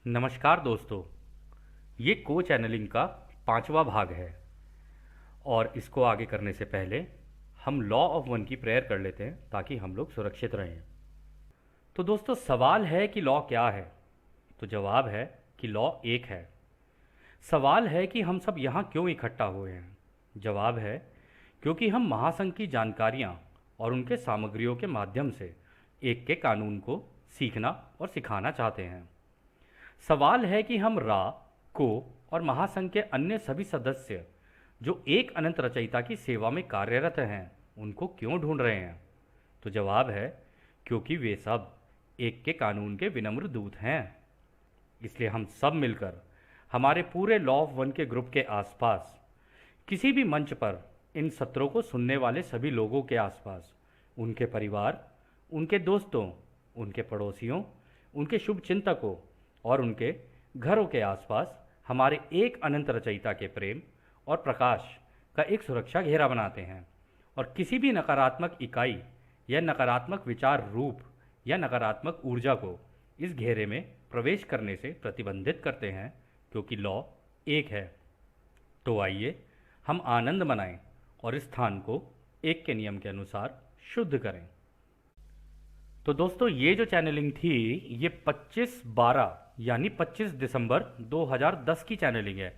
नमस्कार दोस्तों। ये को चैनलिंग का 5वां भाग है और इसको आगे करने से पहले हम लॉ ऑफ वन की प्रेयर कर लेते हैं ताकि हम लोग सुरक्षित रहें। तो दोस्तों, सवाल है कि लॉ क्या है। तो जवाब है कि लॉ एक है। सवाल है कि हम सब यहाँ क्यों इकट्ठा हुए हैं। जवाब है क्योंकि हम महासंघ की जानकारियाँ और उनके सामग्रियों के माध्यम से एक के कानून को सीखना और सिखाना चाहते हैं। सवाल है कि हम रा, को और महासंघ के अन्य सभी सदस्य जो एक अनंत रचयिता की सेवा में कार्यरत हैं उनको क्यों ढूंढ रहे हैं। तो जवाब है क्योंकि वे सब एक के कानून के विनम्र दूत हैं। इसलिए हम सब मिलकर हमारे पूरे लॉ ऑफ वन के ग्रुप के आसपास किसी भी मंच पर इन सत्रों को सुनने वाले सभी लोगों के आसपास उनके परिवार, उनके दोस्तों, उनके पड़ोसियों, उनके शुभ चिंतकों और उनके घरों के आसपास हमारे एक अनंत रचयिता के प्रेम और प्रकाश का एक सुरक्षा घेरा बनाते हैं और किसी भी नकारात्मक इकाई या नकारात्मक विचार रूप या नकारात्मक ऊर्जा को इस घेरे में प्रवेश करने से प्रतिबंधित करते हैं, क्योंकि लॉ एक है। तो आइए हम आनंद मनाएं और इस स्थान को एक के नियम के अनुसार शुद्ध करें। तो दोस्तों, ये जो चैनलिंग थी ये 25/12 यानी 25 दिसंबर 2010 की चैनलिंग है।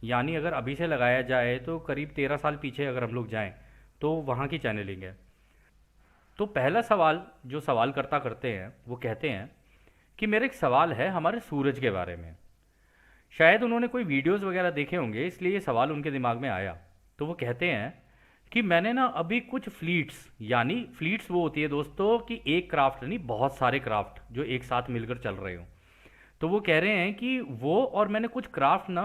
यानी अगर अभी से लगाया जाए तो करीब 13 साल पीछे अगर हम लोग जाएं तो वहाँ की चैनलिंग है। तो पहला सवाल जो सवालकर्ता करते हैं वो कहते हैं कि मेरा एक सवाल है हमारे सूरज के बारे में। शायद उन्होंने कोई वीडियोस वगैरह देखे होंगे, इसलिए ये सवाल उनके दिमाग में आया। तो वो कहते हैं कि मैंने ना अभी कुछ फ्लीट्स, यानी फ्लीट्स वो होती है दोस्तों कि एक क्राफ्ट नहीं, बहुत सारे क्राफ्ट जो एक साथ मिलकर चल रहे हो। तो वो कह रहे हैं कि वो और मैंने कुछ क्राफ्ट ना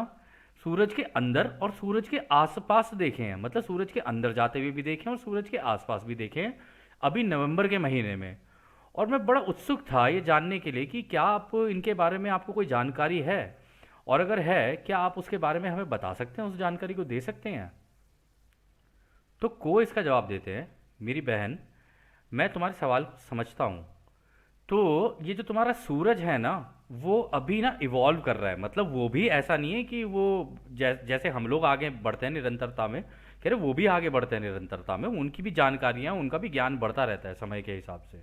सूरज के अंदर और सूरज के आसपास देखे हैं। मतलब सूरज के अंदर जाते हुए भी देखे हैं और सूरज के आसपास भी देखे हैं अभी नवंबर के महीने में। और मैं बड़ा उत्सुक था ये जानने के लिए कि क्या आप इनके बारे में आपको कोई जानकारी है, और अगर है क्या आप उसके बारे में हमें बता सकते हैं, उस जानकारी को दे सकते हैं। तो को इसका जवाब देते हैं, मेरी बहन, मैं तुम्हारे सवाल को समझता हूँ। तो ये जो तुम्हारा सूरज है ना वो अभी ना इवॉल्व कर रहा है। मतलब वो भी ऐसा नहीं है कि वो जैसे हम लोग आगे बढ़ते हैं निरंतरता में, कह रहे वो भी आगे बढ़ते हैं निरंतरता में। उनकी भी जानकारियाँ, उनका भी ज्ञान बढ़ता रहता है समय के हिसाब से।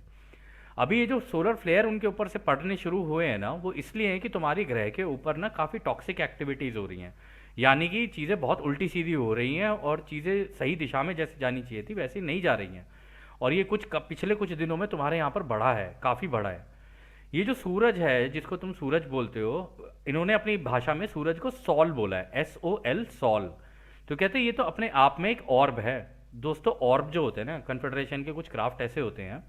अभी ये जो सोलर फ्लेयर उनके ऊपर से पड़ने शुरू हुए हैं ना वो इसलिए है कि तुम्हारी ग्रह के ऊपर ना काफ़ी टॉक्सिक एक्टिविटीज़ हो रही हैं। यानी कि चीज़ें बहुत उल्टी सीधी हो रही हैं और चीज़ें सही दिशा में जैसे जानी चाहिए थी वैसे नहीं जा रही हैं। और ये पिछले कुछ दिनों में तुम्हारे यहाँ पर बढ़ा है, काफ़ी बढ़ा है। ये जो सूरज है जिसको तुम सूरज बोलते हो, इन्होंने अपनी भाषा में सूरज को सॉल बोला है, SOL, सॉल। तो कहते हैं ये तो अपने आप में एक ऑर्ब है। दोस्तों, ऑर्ब जो होते हैं ना, कन्फेडरेशन के कुछ क्राफ्ट ऐसे होते हैं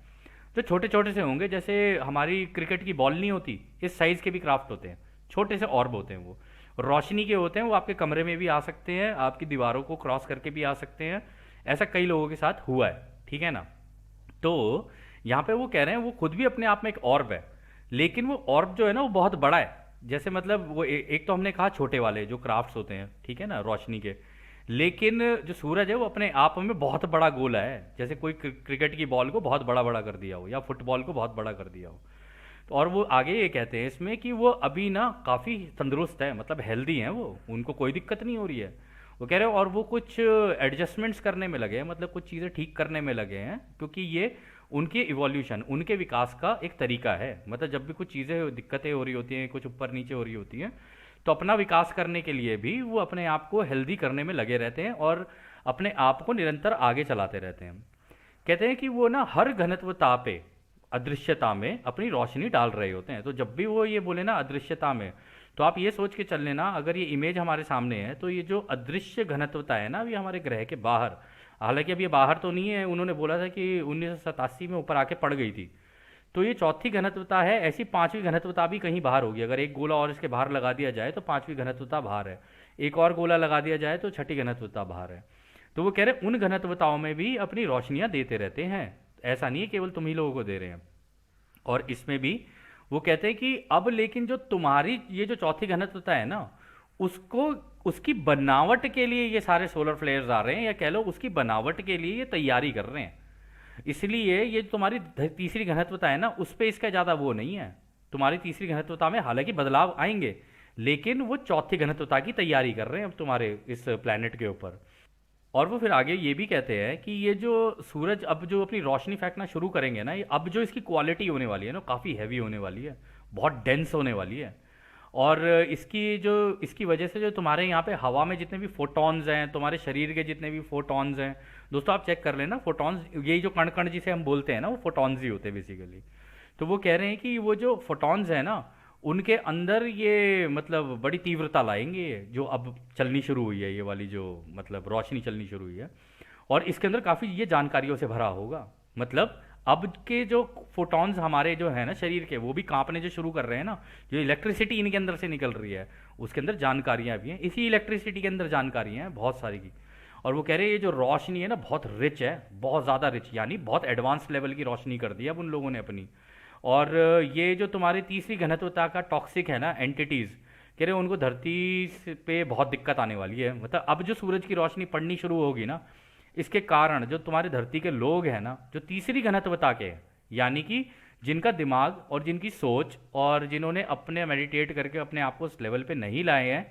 जो छोटे छोटे से होंगे, जैसे हमारी क्रिकेट की बॉल नहीं होती, इस साइज़ के भी क्राफ्ट होते हैं। छोटे से ऑर्ब होते हैं, वो रोशनी के होते हैं। वो आपके कमरे में भी आ सकते हैं, आपकी दीवारों को क्रॉस करके भी आ सकते हैं। ऐसा कई लोगों के साथ हुआ है, ठीक है ना। तो यहाँ पे वो कह रहे हैं वो खुद भी अपने आप में एक ऑर्ब है, लेकिन वो ऑर्ब जो है ना वो बहुत बड़ा है। जैसे मतलब वो एक तो हमने कहा छोटे वाले जो क्राफ्ट्स होते हैं, ठीक है ना, रोशनी के। लेकिन जो सूरज है वो अपने आप में बहुत बड़ा गोला है। जैसे कोई क्रिकेट की बॉल को बहुत बड़ा बड़ा कर दिया हो या फुटबॉल को बहुत बड़ा कर दिया हो। तो और वो आगे ये कहते हैं इसमें कि वो अभी ना काफ़ी तंदुरुस्त है, मतलब हेल्दी हैं वो, उनको कोई दिक्कत नहीं हो रही है। वो कह रहे हो और वो कुछ एडजस्टमेंट्स करने में लगे हैं, मतलब कुछ चीज़ें ठीक करने में लगे हैं, क्योंकि ये उनके इवोल्यूशन, उनके विकास का एक तरीका है। मतलब जब भी कुछ चीज़ें दिक्कतें हो रही होती हैं, कुछ ऊपर नीचे हो रही होती हैं, तो अपना विकास करने के लिए भी वो अपने आप को हेल्दी करने में लगे रहते हैं और अपने आप को निरंतर आगे चलाते रहते हैं। कहते हैं कि वो ना हर घनत्वता पे अदृश्यता में अपनी रोशनी डाल रहे होते हैं। तो जब भी वो ये बोले ना अदृश्यता में, तो आप ये सोच के चल लेना, अगर ये इमेज हमारे सामने है तो ये जो अदृश्य घनत्वता है ना, ये हमारे ग्रह के बाहर, हालांकि अब ये बाहर तो नहीं है, उन्होंने बोला था कि 1987 में ऊपर आके पड़ गई थी। तो ये चौथी घनत्वता है। ऐसी पांचवी घनत्वता भी कहीं बाहर होगी। अगर एक गोला और इसके बाहर लगा दिया जाए तो पांचवी घनत्वता बाहर है, एक और गोला लगा दिया जाए तो छठी घनत्वता बाहर है। तो वो कह रहे उन घनत्वताओं में भी अपनी रोशनियां देते रहते हैं, ऐसा नहीं है केवल तुम ही लोगों को दे रहे हैं। और इसमें भी वो कहते हैं कि अब लेकिन जो तुम्हारी ये जो चौथी घनत्वता है ना, उसको, उसकी बनावट के लिए ये सारे सोलर फ्लेयर्स आ रहे हैं, या कह लो उसकी बनावट के लिए ये तैयारी कर रहे हैं। इसलिए ये जो तुम्हारी तीसरी घनत्वता है ना उस पर इसका ज़्यादा वो नहीं है, तुम्हारी तीसरी घनत्वता में हालांकि बदलाव आएंगे, लेकिन वो चौथी घनत्वता की तैयारी कर रहे हैं अब तुम्हारे इस प्लैनेट के ऊपर। और वो फिर आगे ये भी कहते हैं कि ये जो सूरज अब जो अपनी रोशनी फेंकना शुरू करेंगे ना, ये अब जो इसकी क्वालिटी होने वाली है ना, काफ़ी हैवी होने वाली है, बहुत डेंस होने वाली है। और इसकी वजह से जो तुम्हारे यहाँ पे हवा में जितने भी फोटॉन्स हैं, तुम्हारे शरीर के जितने भी फोटॉन्स हैं, दोस्तों आप चेक कर लेना, फोटॉन्स यही जो कण कण जिसे हम बोलते हैं ना, वो फोटॉन्स ही होते हैं बेसिकली। तो वो कह रहे हैं कि वो जो फोटॉन्स हैं ना, उनके अंदर ये मतलब बड़ी तीव्रता लाएंगे, ये जो अब चलनी शुरू हुई है, ये वाली जो मतलब रोशनी चलनी शुरू हुई है, और इसके अंदर काफ़ी ये जानकारियों से भरा होगा। मतलब अब के जो फोटॉन्स हमारे जो है ना शरीर के, वो भी कांपने जो शुरू कर रहे हैं ना, जो इलेक्ट्रिसिटी इनके अंदर से निकल रही है, उसके अंदर जानकारियां भी हैं, इसी इलेक्ट्रिसिटी के अंदर जानकारियां हैं बहुत सारी की। और वो कह रहे हैं ये जो रोशनी है ना बहुत रिच है, बहुत ज़्यादा रिच, यानी बहुत एडवांस लेवल की रोशनी कर दी है अब उन लोगों ने अपनी। और ये जो तुम्हारी तीसरी घनत्वता का टॉक्सिक है ना एंटिटीज़, कह रहे हैं उनको धरती पे बहुत दिक्कत आने वाली है। मतलब अब जो सूरज की रोशनी पड़नी शुरू होगी ना, इसके कारण जो तुम्हारे धरती के लोग हैं ना, जो तीसरी घनत्वता के हैं, यानी कि जिनका दिमाग और जिनकी सोच और जिन्होंने अपने मेडिटेट करके अपने आप को उस लेवल पे नहीं लाए हैं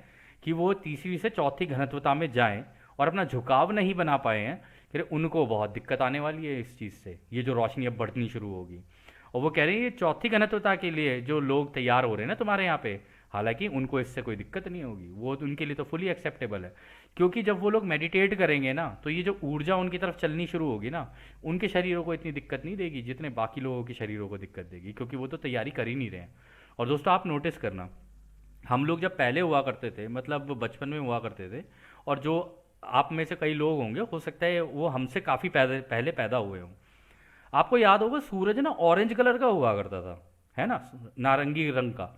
कि वो तीसरी से चौथी घनत्वता में जाएं और अपना झुकाव नहीं बना पाए हैं, फिर उनको बहुत दिक्कत आने वाली है इस चीज़ से, ये जो रोशनी अब बढ़नी शुरू होगी। और वो कह रहे हैं ये चौथी घनत्वता के लिए जो लोग तैयार हो रहे हैं ना तुम्हारे यहाँ पे, हालांकि उनको इससे कोई दिक्कत नहीं होगी, वो तो उनके लिए तो फुली एक्सेप्टेबल है। क्योंकि जब वो लोग मेडिटेट करेंगे ना, तो ये जो ऊर्जा उनकी तरफ चलनी शुरू होगी ना, उनके शरीरों को इतनी दिक्कत नहीं देगी जितने बाकी लोगों के शरीरों को दिक्कत देगी, क्योंकि वो तो तैयारी कर ही नहीं रहे हैं। और दोस्तों आप नोटिस करना, हम लोग जब पहले हुआ करते थे, मतलब बचपन में हुआ करते थे, और जो आप में से कई लोग होंगे, हो सकता है वो हमसे काफ़ी पहले पैदा हुए हों, आपको याद होगा सूरज ना ऑरेंज कलर का हुआ करता था, है ना, नारंगी रंग का।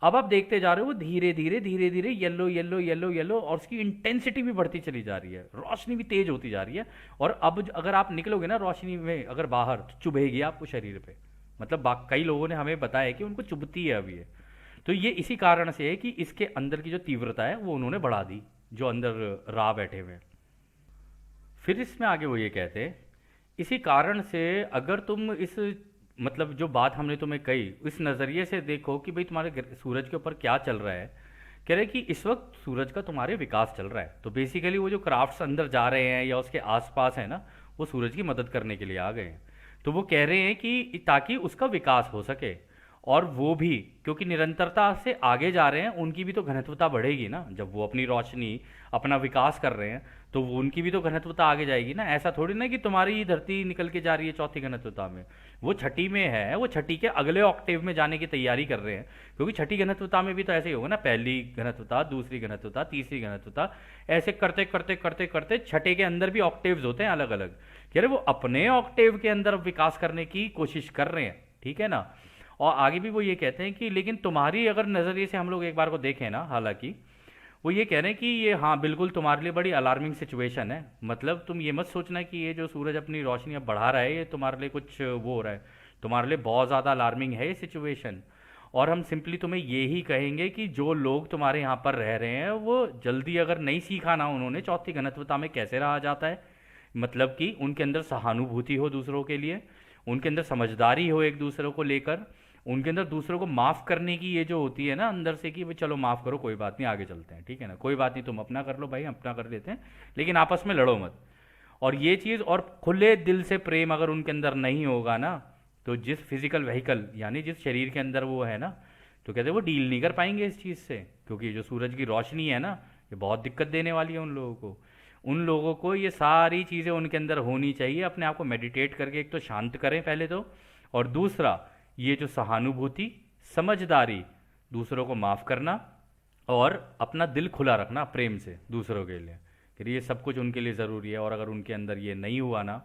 अब आप देखते जा रहे हो वो धीरे धीरे धीरे धीरे येलो येलो येलो येलो, और उसकी इंटेंसिटी भी बढ़ती चली जा रही है, रोशनी भी तेज होती जा रही है। और अब अगर आप निकलोगे ना रोशनी में अगर बाहर, तो चुभेगी आपको शरीर पे। मतलब कई लोगों ने हमें बताया कि उनको चुभती है अब ये। तो ये इसी कारण से है कि इसके अंदर की जो तीव्रता है वो उन्होंने बढ़ा दी, जो अंदर रा बैठे हुए हैं। फिर इसमें आगे वो ये कहते हैं, इसी कारण से अगर तुम इस मतलब जो बात हमने तुम्हें कही इस नज़रिए से देखो कि भाई तुम्हारे सूरज के ऊपर क्या चल रहा है, कह रहे कि इस वक्त सूरज का तुम्हारे विकास चल रहा है। तो बेसिकली वो जो क्राफ्ट्स अंदर जा रहे हैं या उसके आसपास है ना, वो सूरज की मदद करने के लिए आ गए हैं। तो वो कह रहे हैं कि ताकि उसका विकास हो सके, और वो भी क्योंकि निरंतरता से आगे जा रहे हैं, उनकी भी तो घनत्वता बढ़ेगी ना, जब वो अपनी रोशनी अपना विकास कर रहे हैं, तो वो उनकी भी तो घनत्वता आगे जाएगी ना। ऐसा थोड़ी ना कि तुम्हारी ही धरती निकल के जा रही है चौथी घनत्वता में, वो छठी में है, वो छठी के अगले ऑक्टेव में जाने की तैयारी कर रहे हैं। क्योंकि छठी घनत्वता में भी तो ऐसे ही होगा ना, पहली घनत्वता, दूसरी घनत्वता, तीसरी घनत्वता, ऐसे करते करते करते करते छठे के अंदर भी ऑक्टेव्स होते हैं अलग अलग। कह रहे वो अपने ऑक्टेव के अंदर विकास करने की कोशिश कर रहे हैं, ठीक है ना। और आगे भी वो ये कहते हैं कि लेकिन तुम्हारी अगर नज़रिए से हम लोग एक बार को देखें ना, हालांकि वो ये कह रहे हैं कि ये हाँ बिल्कुल तुम्हारे लिए बड़ी अलार्मिंग सिचुएशन है। मतलब तुम ये मत सोचना कि ये जो सूरज अपनी रोशनी अब बढ़ा रहा है ये तुम्हारे लिए कुछ वो हो रहा है, तुम्हारे लिए बहुत ज़्यादा अलार्मिंग है ये सिचुएशन। और हम सिंपली तुम्हें ये ही कहेंगे कि जो लोग तुम्हारे यहाँ पर रह रहे हैं वो जल्दी अगर नहीं सीखा ना उन्होंने चौथी घनत्वता में कैसे रहा जाता है, मतलब कि उनके अंदर सहानुभूति हो दूसरों के लिए, उनके अंदर समझदारी हो एक दूसरों को लेकर, उनके अंदर दूसरों को माफ़ करने की ये जो होती है ना अंदर से कि भाई चलो माफ़ करो, कोई बात नहीं, आगे चलते हैं, ठीक है ना, कोई बात नहीं, तुम अपना कर लो भाई, अपना कर लेते हैं, लेकिन आपस में लड़ो मत। और ये चीज़ और खुले दिल से प्रेम अगर उनके अंदर नहीं होगा ना, तो जिस फिजिकल व्हीकल यानी जिस शरीर के अंदर वो है ना, तो कहते हैं वो डील नहीं कर पाएंगे इस चीज़ से। क्योंकि जो सूरज की रोशनी है ना, ये बहुत दिक्कत देने वाली है उन लोगों को। उन लोगों को ये सारी चीज़ें उनके अंदर होनी चाहिए, अपने आप को मेडिटेट करके एक तो शांत करें पहले तो, और दूसरा ये जो सहानुभूति, समझदारी, दूसरों को माफ़ करना, और अपना दिल खुला रखना प्रेम से दूसरों के लिए, फिर ये सब कुछ उनके लिए ज़रूरी है। और अगर उनके अंदर ये नहीं हुआ ना,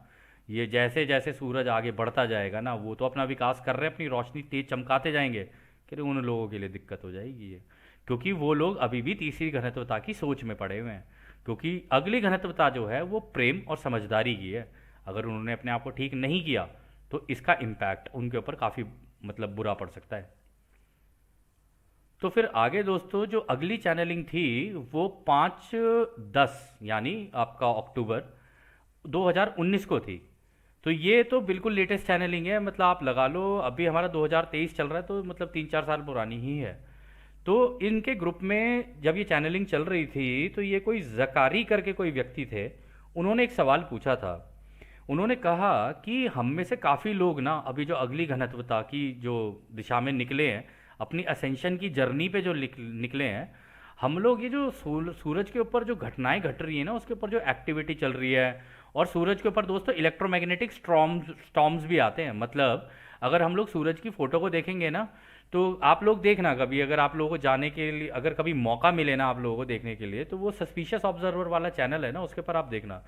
ये जैसे जैसे सूरज आगे बढ़ता जाएगा ना, वो तो अपना विकास कर रहे हैं, अपनी रोशनी तेज चमकाते जाएंगे, फिर उन लोगों के लिए दिक्कत हो जाएगी ये। क्योंकि वो लोग अभी भी तीसरी घनत्वता की सोच में पड़े हुए हैं। क्योंकि अगली घनत्वता जो है वो प्रेम और समझदारी की है। अगर उन्होंने अपने आप को ठीक नहीं किया तो इसका इम्पैक्ट उनके ऊपर काफ़ी मतलब बुरा पड़ सकता है। तो फिर आगे दोस्तों जो अगली चैनलिंग थी वो 5/10 यानी आपका अक्टूबर 2019 को थी। तो ये तो बिल्कुल लेटेस्ट चैनलिंग है, मतलब आप लगा लो अभी हमारा 2023 चल रहा है, तो मतलब 3-4 साल पुरानी ही है। तो इनके ग्रुप में जब ये चैनलिंग चल रही थी तो ये कोई जकारी करके कोई व्यक्ति थे, उन्होंने एक सवाल पूछा था। उन्होंने कहा कि हम में से काफ़ी लोग ना अभी जो अगली घनत्वता की जो दिशा में निकले हैं, अपनी असेंशन की जर्नी पे जो निकले हैं, हम लोग ये जो सूरज के ऊपर जो घटनाएं घट रही है ना, उसके ऊपर जो एक्टिविटी चल रही है, और सूरज के ऊपर दोस्तों इलेक्ट्रोमैग्नेटिक स्टॉर्म्स भी आते हैं। मतलब अगर हम लोग सूरज की फोटो को देखेंगे ना, तो आप लोग देखना कभी, अगर आप लोगों को जाने के लिए अगर कभी मौका मिले ना आप लोगों को देखने के लिए, तो वो सस्पिशियस ऑब्जर्वर वाला चैनल है ना, उसके ऊपर आप देखना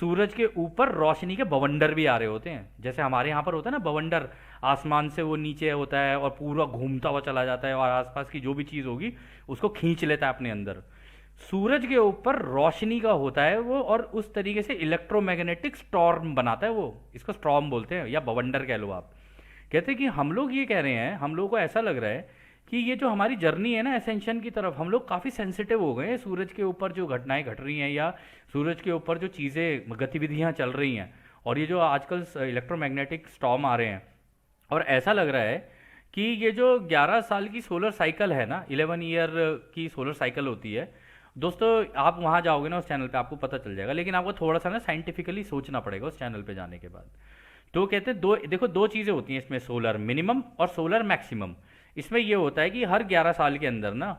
सूरज के ऊपर रोशनी के बवंडर भी आ रहे होते हैं। जैसे हमारे यहाँ पर होता है ना बवंडर, आसमान से वो नीचे होता है और पूरा घूमता हुआ चला जाता है और आसपास की जो भी चीज़ होगी उसको खींच लेता है अपने अंदर। सूरज के ऊपर रोशनी का होता है वो, और उस तरीके से इलेक्ट्रोमैग्नेटिक स्टॉर्म बनाता है वो। इसको स्टॉर्म बोलते हैं या बवंडर कह लो आप। कहते हैं कि हम लोग ये कह रहे हैं, हम लोगों को ऐसा लग रहा है कि ये जो हमारी जर्नी है ना एसेंशन की तरफ, हम लोग काफ़ी सेंसिटिव हो गए हैं सूरज के ऊपर जो घटनाएं घट रही हैं या सूरज के ऊपर जो चीज़ें गतिविधियां चल रही हैं, और ये जो आजकल इलेक्ट्रोमैग्नेटिक स्टॉर्म आ रहे हैं। और ऐसा लग रहा है कि ये जो 11 साल की सोलर साइकिल है ना, 11 ईयर की सोलर साइकिल होती है दोस्तों, आप वहाँ जाओगे ना उस चैनल पे आपको पता चल जाएगा, लेकिन आपको थोड़ा सा ना साइंटिफिकली सोचना पड़ेगा उस चैनल पे जाने के बाद। तो कहते हैं दो, देखो दो चीज़ें होती हैं इसमें, सोलर मिनिमम और सोलर मैक्सिमम। इसमें ये होता है कि हर 11 साल के अंदर ना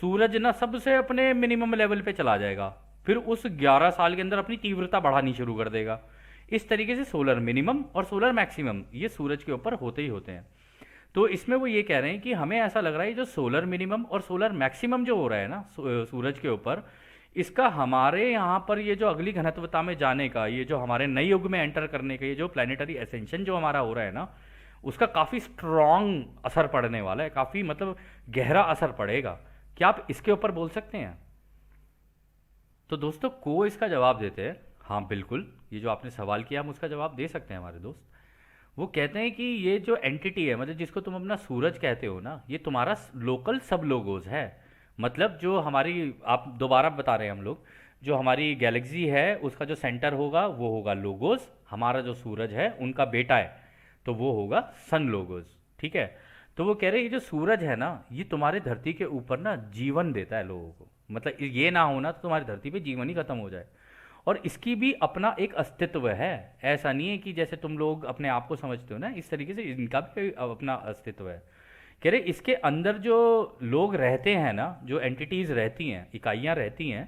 सूरज ना सबसे अपने मिनिमम लेवल पे चला जाएगा, फिर उस 11 साल के अंदर अपनी तीव्रता बढ़ानी शुरू कर देगा। इस तरीके से सोलर मिनिमम और सोलर मैक्सिमम ये सूरज के ऊपर होते ही होते हैं। तो इसमें वो ये कह रहे हैं कि हमें ऐसा लग रहा है जो सोलर मिनिमम और सोलर मैक्सिमम जो हो रहा है ना सूरज के ऊपर, इसका हमारे यहाँ पर ये जो अगली घनत्वता में जाने का, ये जो हमारे नए युग में एंटर करने का, ये जो प्लानिटरी एसेंशन जो हमारा हो रहा है ना, उसका काफ़ी स्ट्रॉन्ग असर पड़ने वाला है, काफ़ी मतलब गहरा असर पड़ेगा। क्या आप इसके ऊपर बोल सकते हैं? तो दोस्तों को इसका जवाब देते हैं, हाँ बिल्कुल, ये जो आपने सवाल किया हम उसका जवाब दे सकते हैं हमारे दोस्त। वो कहते हैं कि ये जो एंटिटी है, मतलब जिसको तुम अपना सूरज कहते हो ना, ये तुम्हारा लोकल सब लोगोस है। मतलब जो हमारी, आप दोबारा बता रहे हैं हम लोग, जो हमारी गैलेक्सी है उसका जो सेंटर होगा वो होगा लोगोस, हमारा जो सूरज है उनका बेटा है तो वो होगा सन लोगोस। ठीक है। तो वो कह रहे हैं ये जो सूरज है ना, ये तुम्हारे धरती के ऊपर ना जीवन देता है लोगों को। मतलब ये ना होना तो तुम्हारी धरती पे जीवन ही खत्म हो जाए। और इसकी भी अपना एक अस्तित्व है, ऐसा नहीं है कि जैसे तुम लोग अपने आप को समझते हो ना, इस तरीके से इनका भी अपना अस्तित्व है। कह रहे इसके अंदर जो लोग रहते हैं ना, जो एंटिटीज रहती हैं, इकाइयां रहती हैं,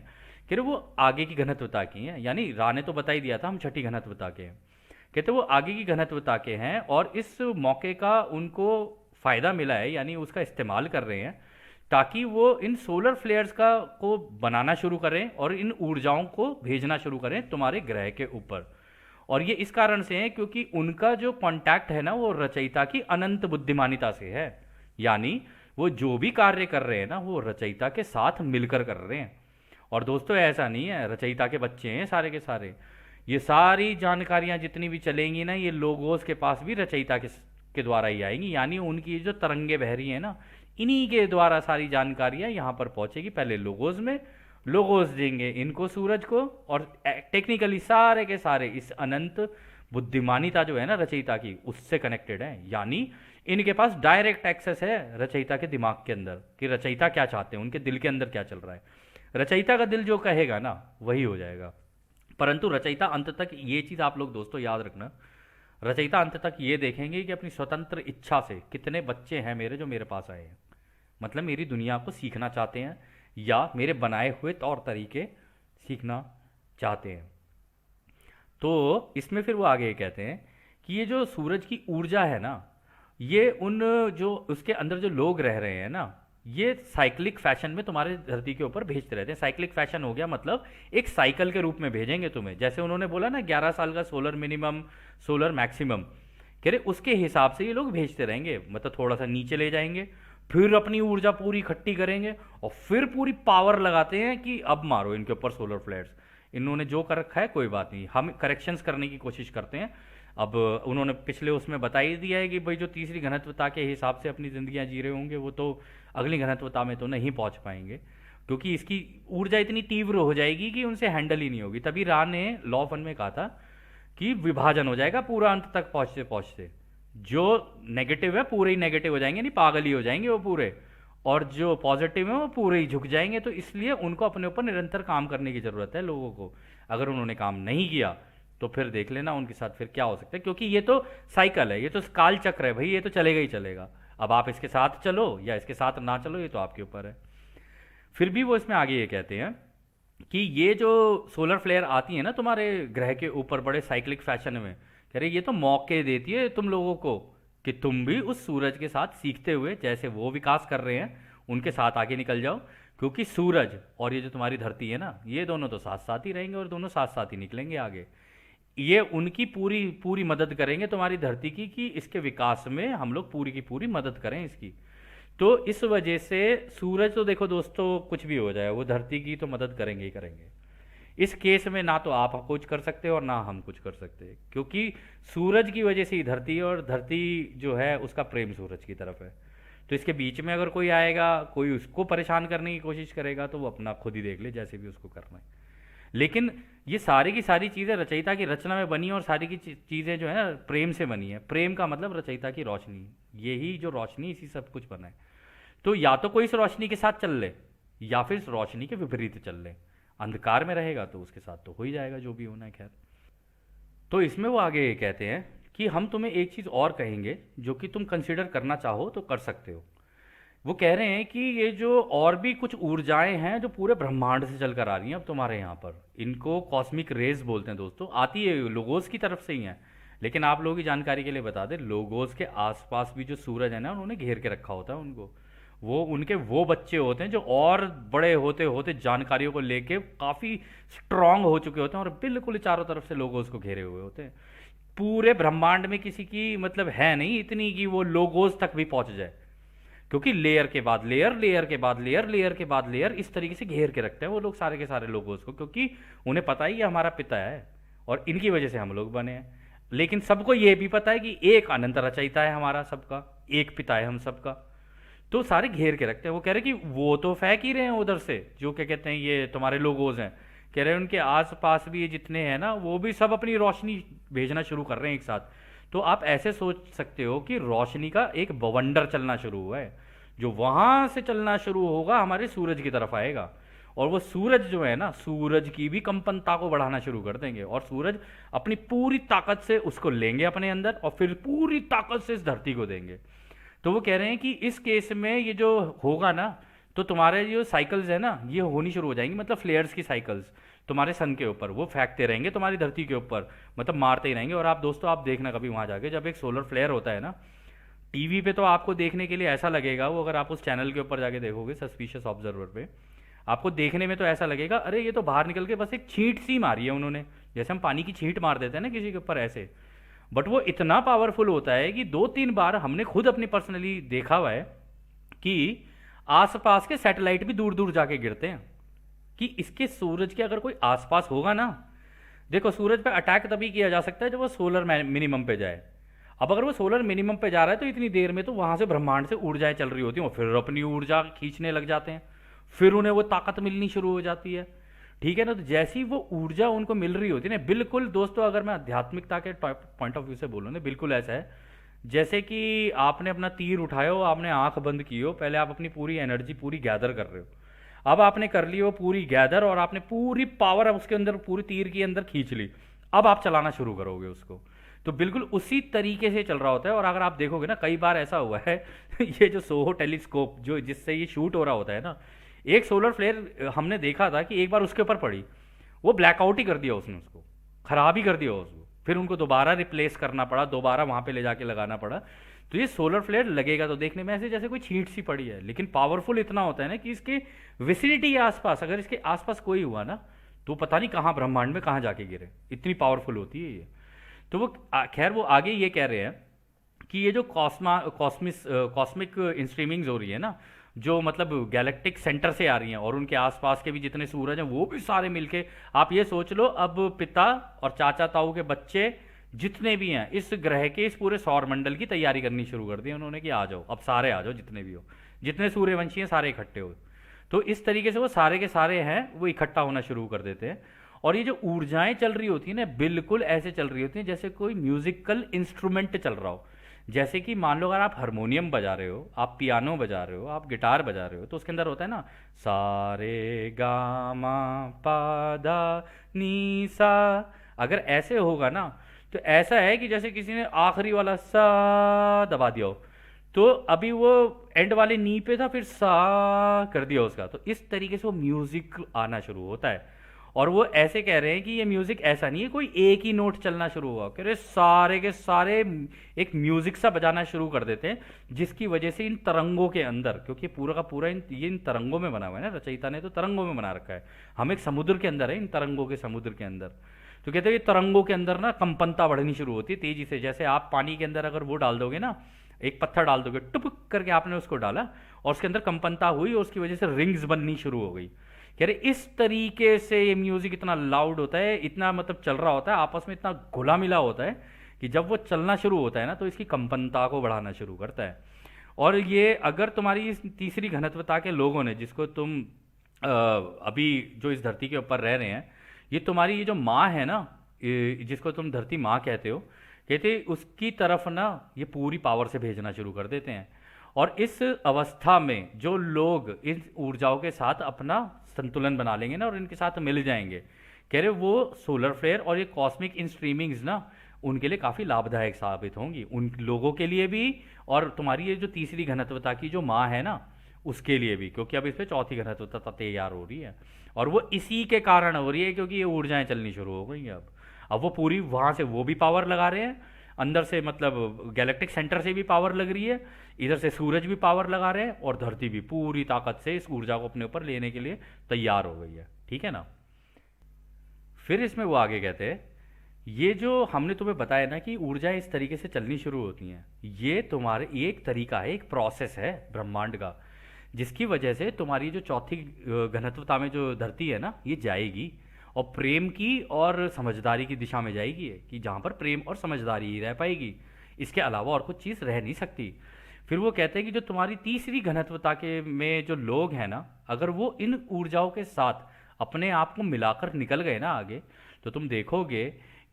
कह रहे वो आगे की घनत्वता की हैं। यानी रा ने तो बता ही दिया था हम छठी घनत्वता के हैं। कहते वो आगे की घनत्वता के हैं और इस मौके का उनको फायदा मिला है, यानी उसका इस्तेमाल कर रहे हैं ताकि वो इन सोलर फ्लेयर्स का को बनाना शुरू करें और इन ऊर्जाओं को भेजना शुरू करें तुम्हारे ग्रह के ऊपर। और ये इस कारण से है क्योंकि उनका जो कांटेक्ट है ना, वो रचयिता की अनंत बुद्धिमानिता से है। यानी वो जो भी कार्य कर रहे हैं ना, वो रचयिता के साथ मिलकर कर रहे हैं। और दोस्तों ऐसा नहीं है रचयिता के बच्चे हैं सारे के सारे, ये सारी जानकारियां जितनी भी चलेंगी ना, ये लोगोस के पास भी रचयिता के द्वारा ही आएंगी। यानी उनकी जो तरंगे बह रही हैं ना, इन्हीं के द्वारा सारी जानकारियां यहाँ पर पहुंचेगी, पहले लोगोस में, लोगोस देंगे इनको सूरज को, और टेक्निकली सारे के सारे इस अनंत बुद्धिमानिता जो है ना रचयिता की, उससे कनेक्टेड है। यानी इनके पास डायरेक्ट एक्सेस है रचयिता के दिमाग के अंदर कि रचयिता क्या चाहते हैं, उनके दिल के अंदर क्या चल रहा है। रचयिता का दिल जो कहेगा ना वही हो जाएगा। परंतु रचयिता अंत तक, ये चीज़ आप लोग दोस्तों याद रखना, रचयिता अंत तक ये देखेंगे कि अपनी स्वतंत्र इच्छा से कितने बच्चे हैं मेरे जो मेरे पास आए हैं, मतलब मेरी दुनिया को सीखना चाहते हैं या मेरे बनाए हुए तौर तरीके सीखना चाहते हैं। तो इसमें फिर वो आगे कहते हैं कि ये जो सूरज की ऊर्जा है ना, ये उन जो उसके अंदर जो लोग रह रहे हैं ना, ये साइक्लिक फैशन में तुम्हारे धरती के ऊपर भेजते रहते हैं। साइक्लिक फैशन हो गया मतलब एक साइकिल के रूप में भेजेंगे तुम्हें। जैसे उन्होंने बोला ना 11 साल का सोलर मिनिमम, सोलर मैक्सिमम, कह रहे उसके हिसाब से ये लोग भेजते रहेंगे। मतलब थोड़ा सा नीचे ले जाएंगे, फिर अपनी ऊर्जा पूरी इकट्ठी करेंगे और फिर पूरी पावर लगाते हैं कि अब मारो इनके ऊपर सोलर फ्लेयर्स। इन्होंने जो कर रखा है कोई बात नहीं, हम करेक्शंस करने की कोशिश करते हैं। अब उन्होंने पिछले उसमें बता ही दिया है कि भाई जो तीसरी घनत्वता के हिसाब से अपनी जिंदगियां जी रहे होंगे वो तो अगली घनत्वता में तो नहीं पहुंच पाएंगे, क्योंकि इसकी ऊर्जा इतनी तीव्र हो जाएगी कि उनसे हैंडल ही नहीं होगी। तभी रा ने लॉ ऑफ वन में कहा था कि विभाजन हो जाएगा पूरा अंत तक पहुंचते पहुंचते। जो नेगेटिव है पूरे ही नेगेटिव हो जाएंगे, नहीं पागल ही हो जाएंगे वो पूरे, और जो पॉजिटिव है वो पूरे ही झुक जाएंगे। तो इसलिए उनको अपने ऊपर निरंतर काम करने की ज़रूरत है लोगों को। अगर उन्होंने काम नहीं किया तो फिर देख लेना उनके साथ फिर क्या हो सकता है, क्योंकि ये तो साइकिल है, ये तो काल चक्र है भाई, ये तो चलेगा ही चलेगा। अब आप इसके साथ चलो या इसके साथ ना चलो, ये तो आपके ऊपर है। फिर भी वो इसमें आगे ये कहते हैं कि ये जो सोलर फ्लेयर आती है ना तुम्हारे ग्रह के ऊपर बड़े साइक्लिक फैशन में, कह रहे ये तो मौके देती है तुम लोगों को कि तुम भी उस सूरज के साथ सीखते हुए जैसे वो विकास कर रहे हैं उनके साथ आगे निकल जाओ। क्योंकि सूरज और ये जो तुम्हारी धरती है ना, ये दोनों तो साथ साथ ही रहेंगे और दोनों साथ साथ ही निकलेंगे आगे। ये उनकी पूरी पूरी मदद करेंगे तुम्हारी धरती की, कि इसके विकास में हम लोग पूरी की पूरी मदद करें इसकी। तो इस वजह से सूरज तो देखो दोस्तों कुछ भी हो जाए वो धरती की तो मदद करेंगे ही करेंगे। इस केस में ना तो आप कुछ कर सकते हो और ना हम कुछ कर सकते, क्योंकि सूरज की वजह से ही धरती, और धरती जो है उसका प्रेम सूरज की तरफ है। तो इसके बीच में अगर कोई आएगा, कोई उसको परेशान करने की कोशिश करेगा, तो वो अपना खुद ही देख ले जैसे भी उसको करना है। लेकिन ये सारी की सारी चीज़ें रचयिता की रचना में बनी, और सारी की चीज़ें जो है ना प्रेम से बनी है। प्रेम का मतलब रचयिता की रोशनी, यही जो रोशनी इसी सब कुछ बना है। तो या तो कोई इस रोशनी के साथ चल ले या फिर इस रोशनी के विपरीत चल ले। अंधकार में रहेगा तो उसके साथ तो हो ही जाएगा जो भी होना है। खैर, तो इसमें वो आगे ये कहते हैं कि हम तुम्हें एक चीज़ और कहेंगे जो कि तुम कंसिडर करना चाहो तो कर सकते हो। वो कह रहे हैं कि ये जो और भी कुछ ऊर्जाएं हैं जो पूरे ब्रह्मांड से चलकर आ रही हैं अब तुम्हारे यहाँ पर, इनको कॉस्मिक रेज बोलते हैं दोस्तों। आती है लोगोस की तरफ से ही है, लेकिन आप लोगों की जानकारी के लिए बता दें, लोगोस के आसपास भी जो सूरज है ना, उन्होंने घेर के रखा होता है उनको। वो उनके वो बच्चे होते हैं जो और बड़े होते होते जानकारियों को लेके काफ़ी स्ट्रांग हो चुके होते हैं, और बिल्कुल चारों तरफ से लोगोस को घेरे हुए होते हैं। पूरे ब्रह्मांड में किसी की मतलब है नहीं इतनी कि वो लोगोस तक भी पहुंच जाए, क्योंकि लेयर के बाद लेयर, लेयर के बाद लेयर, लेयर के बाद लेयर, इस तरीके से घेर के रखते हैं वो लोग सारे के सारे लोगों को, क्योंकि उन्हें पता ही ये हमारा पिता है और इनकी वजह से हम लोग बने हैं। लेकिन सबको ये भी पता है कि एक अनंत रचयिता है हमारा सबका, एक पिता है हम सबका। तो सारे घेर के रखते हैं। वो कह रहे कि वो तो फेंक ही रहे हैं उधर से, जो क्या कहते हैं ये तुम्हारे लोगोज हैं, कह रहे हैं उनके आस पास भी ये जितने हैं ना, वो भी सब अपनी रोशनी भेजना शुरू कर रहे हैं एक साथ। तो आप ऐसे सोच सकते हो कि रोशनी का एक बवंडर चलना शुरू हुआ है, जो वहां से चलना शुरू होगा हमारे सूरज की तरफ आएगा, और वो सूरज जो है ना, सूरज की भी कंपनता को बढ़ाना शुरू कर देंगे, और सूरज अपनी पूरी ताकत से उसको लेंगे अपने अंदर, और फिर पूरी ताकत से इस धरती को देंगे। तो वो कह रहे हैं कि इस केस में ये जो होगा ना, तो तुम्हारे जो साइकिल्स है ना, ये होनी शुरू हो जाएंगी, मतलब फ्लेयर्स की साइकिल्स तुम्हारे सन के ऊपर वो फेंकते रहेंगे तुम्हारी धरती के ऊपर, मतलब मारते ही रहेंगे। और आप दोस्तों आप देखना कभी वहाँ जाके, जब एक सोलर फ्लेयर होता है ना टीवी पे, तो आपको देखने के लिए ऐसा लगेगा, वो अगर आप उस चैनल के ऊपर जाके देखोगे सस्पिशियस ऑब्जर्वर पे, आपको देखने में तो ऐसा लगेगा अरे ये तो बाहर निकल के बस एक छींट सी मारी है उन्होंने, जैसे हम पानी की छींट मार देते हैं ना किसी के ऊपर ऐसे। बट वो इतना पावरफुल होता है कि 2-3 बार हमने खुद अपनी पर्सनली देखा हुआ है कि आसपास के सैटेलाइट भी दूर दूर जाके गिरते हैं, कि इसके सूरज के अगर कोई आसपास होगा ना, देखो सूरज पे अटैक तभी किया जा सकता है जब वो सोलर मिनिमम पे जाए। अब अगर वो सोलर मिनिमम पे जा रहा है तो इतनी देर में तो वहां से ब्रह्मांड से ऊर्जाएं चल रही होती हैं, फिर अपनी ऊर्जा खींचने लग जाते हैं, फिर उन्हें वो ताकत मिलनी शुरू हो जाती है। ठीक है ना, तो जैसी वो ऊर्जा उनको मिल रही होती है ना, बिल्कुल दोस्तों अगर मैं आध्यात्मिकता के पॉइंट ऑफ व्यू से बोलूँ ना, बिल्कुल ऐसा है जैसे कि आपने अपना तीर उठाया हो, आपने आंख बंद की हो, पहले आप अपनी पूरी एनर्जी पूरी गैदर कर रहे हो, अब आपने कर ली वो पूरी गैदर, और आपने पूरी पावर अब उसके अंदर पूरी तीर के अंदर खींच ली, अब आप चलाना शुरू करोगे उसको। तो बिल्कुल उसी तरीके से चल रहा होता है। और अगर आप देखोगे ना, कई बार ऐसा हुआ है ये जो सोहो टेलीस्कोप जो जिससे ये शूट हो रहा होता है ना, एक सोलर फ्लेयर हमने देखा था कि एक बार उसके ऊपर पड़ी, वो ब्लैकआउट ही कर दिया उसने, उसको खराब ही कर दिया उसको, फिर उनको दोबारा रिप्लेस करना पड़ा, दोबारा वहां पे ले जाके लगाना पड़ा। तो ये सोलर फ्लेयर लगेगा तो देखने में ऐसे जैसे कोई छींट सी पड़ी है, लेकिन पावरफुल इतना होता है ना कि इसके विसिनिटी के आसपास, अगर इसके आसपास कोई हुआ ना, तो पता नहीं कहाँ ब्रह्मांड में कहाँ जाके गिरे, इतनी पावरफुल होती है ये। तो वो खैर वो आगे ये कह रहे हैं कि ये जो कॉस्मिक स्ट्रीमिंग्स हो रही है ना, जो मतलब गैलेक्टिक सेंटर से आ रही हैं, और उनके आसपास के भी जितने सूरज हैं वो भी सारे मिलके, आप ये सोच लो अब पिता और चाचा ताऊ के बच्चे जितने भी हैं इस ग्रह के, इस पूरे सौर मंडल की तैयारी करनी शुरू कर दी उन्होंने कि आ जाओ अब सारे आ जाओ, जितने भी हो, जितने सूर्यवंशी हैं सारे इकट्ठे हो। तो इस तरीके से वो सारे के सारे हैं वो इकट्ठा होना शुरू कर देते हैं। और ये जो ऊर्जाएं चल रही होती हैं ना, बिल्कुल ऐसे चल रही होती हैं जैसे कोई म्यूजिकल इंस्ट्रूमेंट चल रहा हो। जैसे कि मान लो अगर आप हारमोनियम बजा रहे हो, आप पियानो बजा रहे हो, आप गिटार बजा रहे हो, तो उसके अंदर होता है ना सारे गामा पादा नी सा। अगर ऐसे होगा ना, तो ऐसा है कि जैसे किसी ने आखिरी वाला सा दबा दिया हो, तो अभी वो एंड वाले नी पे था, फिर सा कर दिया उसका, तो इस तरीके से वो म्यूजिक आना शुरू होता है। और वो ऐसे कह रहे हैं कि ये म्यूजिक ऐसा नहीं है कोई एक ही नोट चलना शुरू हुआ, कह रहे सारे के सारे एक म्यूजिक सा बजाना शुरू कर देते हैं, जिसकी वजह से इन तरंगों के अंदर, क्योंकि पूरा का पूरा इन तरंगों में बना हुआ है ना, रचयिता ने तो तरंगों में बना रखा है, हम एक समुद्र के अंदर है, इन तरंगों के समुद्र के अंदर। तो कहते हैं ये तरंगों के अंदर ना कंपनता बढ़नी शुरू होती है तेजी से। जैसे आप पानी के अंदर अगर वो डाल दोगे ना, एक पत्थर डाल दोगे, टुपक करके आपने उसको डाला और उसके अंदर कंपनता हुई और उसकी वजह से रिंग्स बननी शुरू हो गई। कह रहे इस तरीके से ये म्यूजिक इतना लाउड होता है, इतना मतलब चल रहा होता है, आपस में इतना घुला मिला होता है कि जब वो चलना शुरू होता है ना, तो इसकी कंपनता को बढ़ाना शुरू करता है। और ये अगर तुम्हारी इस तीसरी घनत्वता के लोगों ने, जिसको तुम अभी जो इस धरती के ऊपर रह रहे हैं, ये तुम्हारी ये जो माँ है ना, जिसको तुम धरती माँ कहते हो, कहते उसकी तरफ ना ये पूरी पावर से भेजना शुरू कर देते हैं। और इस अवस्था में जो लोग इन ऊर्जाओं के साथ अपना संतुलन बना लेंगे ना और इनके साथ मिल जाएंगे, कह रहे वो सोलर फ्लेयर और ये कॉस्मिक इन स्ट्रीमिंग्स ना उनके लिए काफ़ी लाभदायक साबित होंगी, उन लोगों के लिए भी और तुम्हारी ये जो तीसरी घनत्वता की जो माँ है ना उसके लिए भी, क्योंकि अब इस पर चौथी घनत्वता तैयार हो रही है। और वो इसी के कारण हो रही है क्योंकि ये ऊर्जाएं चलनी शुरू हो गई हैं। अब वो पूरी वहाँ से वो भी पावर लगा रहे हैं, अंदर से मतलब गैलेक्टिक सेंटर से भी पावर लग रही है, इधर से सूरज भी पावर लगा रहे हैं, और धरती भी पूरी ताकत से इस ऊर्जा को अपने ऊपर लेने के लिए तैयार हो गई है। ठीक है ना। फिर इसमें वो आगे कहते हैं, ये जो हमने तुम्हें बताया ना कि ऊर्जाएं इस तरीके से चलनी शुरू होती हैं, ये तुम्हारे एक तरीका है, एक प्रोसेस है ब्रह्मांड का, जिसकी वजह से तुम्हारी जो चौथी घनत्वता में जो धरती है ना, ये जाएगी और प्रेम की और समझदारी की दिशा में जाएगी, कि जहाँ पर प्रेम और समझदारी ही रह पाएगी, इसके अलावा और कुछ चीज़ रह नहीं सकती। फिर वो कहते हैं कि जो तुम्हारी तीसरी घनत्वता के में जो लोग हैं ना, अगर वो इन ऊर्जाओं के साथ अपने आप को मिलाकर निकल गए ना आगे, तो तुम देखोगे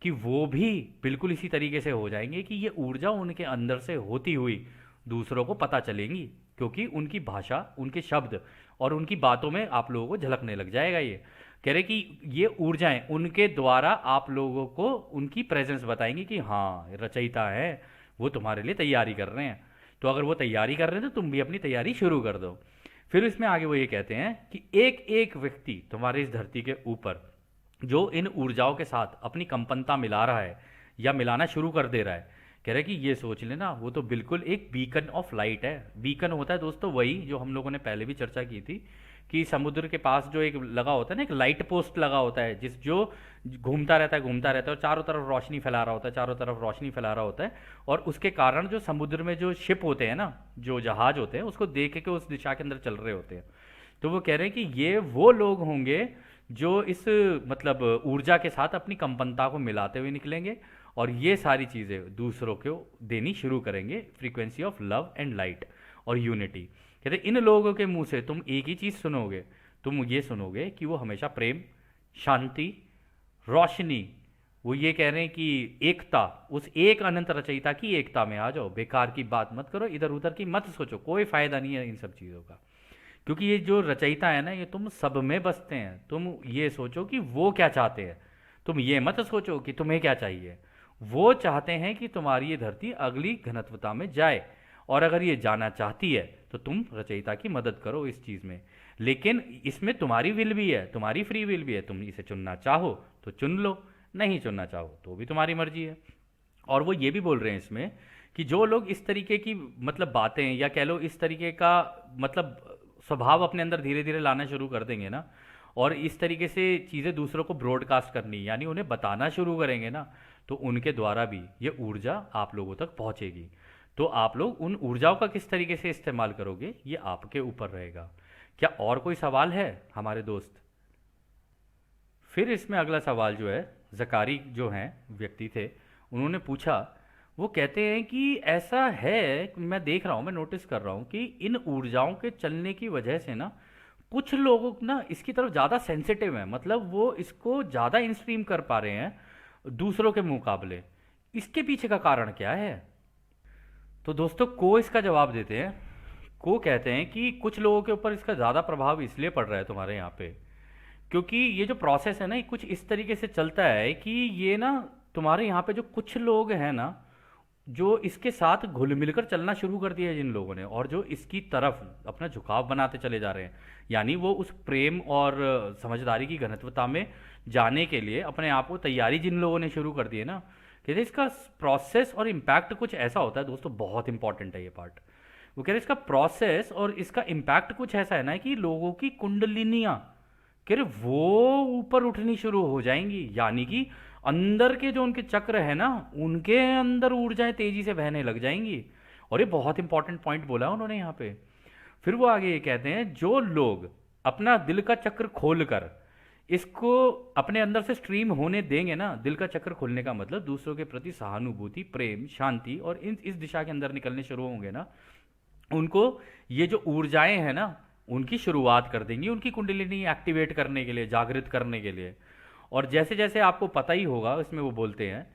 कि वो भी बिल्कुल इसी तरीके से हो जाएंगे कि ये ऊर्जा उनके अंदर से होती हुई दूसरों को पता चलेंगी, क्योंकि उनकी भाषा, उनके शब्द और उनकी बातों में आप लोगों को झलकने लग जाएगा। ये कह रहे कि ये ऊर्जाएं उनके द्वारा आप लोगों को उनकी प्रेजेंस बताएंगी कि हाँ रचयिता है, वो तुम्हारे लिए तैयारी कर रहे हैं। तो अगर वो तैयारी कर रहे हैं तो तुम भी अपनी तैयारी शुरू कर दो। फिर इसमें आगे वो ये कहते हैं कि एक एक व्यक्ति तुम्हारे इस धरती के ऊपर जो इन ऊर्जाओं के साथ अपनी कंपनता मिला रहा है या मिलाना शुरू कर दे रहा है, कह रहे कि ये सोच लेना वो तो बिल्कुल एक बीकन ऑफ लाइट है। बीकन होता है दोस्तों वही जो हम लोगों ने पहले भी चर्चा की थी, कि समुद्र के पास जो एक लगा होता है ना, एक लाइट पोस्ट लगा होता है, जिस जो घूमता रहता है घूमता रहता है और चारों तरफ रोशनी फैला रहा होता है, चारों तरफ रोशनी फैला रहा होता है, और उसके कारण जो समुद्र में जो शिप होते हैं ना, जो जहाज होते हैं, उसको देख के उस दिशा के अंदर चल रहे होते हैं। तो वो कह रहे हैं कि ये वो लोग होंगे जो इस मतलब ऊर्जा के साथ अपनी कंपनता को मिलाते हुए निकलेंगे और ये सारी चीज़ें दूसरों को देनी शुरू करेंगे, frequency of love and light और यूनिटी। कहते इन लोगों के मुंह से तुम एक ही चीज़ सुनोगे, तुम ये सुनोगे कि वो हमेशा प्रेम, शांति, रोशनी, वो ये कह रहे हैं कि एकता, उस एक अनंत रचयिता की एकता में आ जाओ, बेकार की बात मत करो, इधर उधर की मत सोचो, कोई फायदा नहीं है इन सब चीज़ों का। क्योंकि ये जो रचयिता है ना, ये तुम सब में बसते हैं। तुम ये सोचो कि वो क्या चाहते हैं, तुम ये मत सोचो कि तुम्हें क्या चाहिए। वो चाहते हैं कि तुम्हारी ये धरती अगली घनत्वता में जाए, और अगर ये जाना चाहती है तो तुम रचयिता की मदद करो इस चीज़ में। लेकिन इसमें तुम्हारी विल भी है, तुम्हारी फ्री विल भी है, तुम इसे चुनना चाहो तो चुन लो, नहीं चुनना चाहो तो भी तुम्हारी मर्जी है। और वो ये भी बोल रहे हैं इसमें कि जो लोग इस तरीके की मतलब बातें या कह लो इस तरीके का मतलब स्वभाव अपने अंदर धीरे धीरे लाना शुरू कर देंगे ना, और इस तरीके से चीज़ें दूसरों को ब्रॉडकास्ट करनी यानी उन्हें बताना शुरू करेंगे ना, तो उनके द्वारा भी ये ऊर्जा आप लोगों तक पहुंचेगी। तो आप लोग उन ऊर्जाओं का किस तरीके से इस्तेमाल करोगे ये आपके ऊपर रहेगा। क्या और कोई सवाल है हमारे दोस्त? फिर इसमें अगला सवाल जो है, जकारी जो हैं व्यक्ति थे, उन्होंने पूछा। वो कहते हैं कि ऐसा है, मैं देख रहा हूँ, मैं नोटिस कर रहा हूँ कि इन ऊर्जाओं के चलने की वजह से ना कुछ लोग ना इसकी तरफ ज़्यादा सेंसिटिव हैं, मतलब वो इसको ज़्यादा इंस्ट्रीम कर पा रहे हैं दूसरों के मुकाबले। इसके पीछे का कारण क्या है? तो दोस्तों को इसका जवाब देते हैं। को कहते हैं कि कुछ लोगों के ऊपर इसका ज़्यादा प्रभाव इसलिए पड़ रहा है तुम्हारे यहाँ पे, क्योंकि ये जो प्रोसेस है ना, ये कुछ इस तरीके से चलता है कि ये ना तुम्हारे यहाँ पे जो कुछ लोग हैं ना, जो इसके साथ घुल मिलकर चलना शुरू कर दिया है जिन लोगों ने, और जो इसकी तरफ अपना झुकाव बनाते चले जा रहे हैं, यानी वो उस प्रेम और समझदारी की घनत्वता में जाने के लिए अपने आप को तैयारी जिन लोगों ने शुरू कर दी है ना, कहते हैं इसका प्रोसेस और इम्पैक्ट कुछ ऐसा होता है। दोस्तों बहुत इंपॉर्टेंट है ये पार्ट। वो कह रहे हैं इसका प्रोसेस और इसका इम्पैक्ट कुछ ऐसा है ना कि लोगों की कुंडलिनियाँ कह रहे वो ऊपर उठनी शुरू हो जाएंगी, यानी कि अंदर के जो उनके चक्र है ना, उनके अंदर ऊर्जाएं तेजी से बहने लग जाएंगी। और ये बहुत इंपॉर्टेंट पॉइंट बोला है उन्होंने यहाँ पे। फिर वो आगे ये कहते हैं जो लोग अपना दिल का चक्र खोल कर इसको अपने अंदर से स्ट्रीम होने देंगे ना, दिल का चक्र खुलने का मतलब दूसरों के प्रति सहानुभूति, प्रेम, शांति, और इस दिशा के अंदर निकलने शुरू होंगे ना, उनको ये जो ऊर्जाएं हैं ना उनकी शुरुआत कर देंगी, उनकी कुंडलिनी एक्टिवेट करने के लिए, जागृत करने के लिए। और जैसे जैसे आपको पता ही होगा, इसमें वो बोलते हैं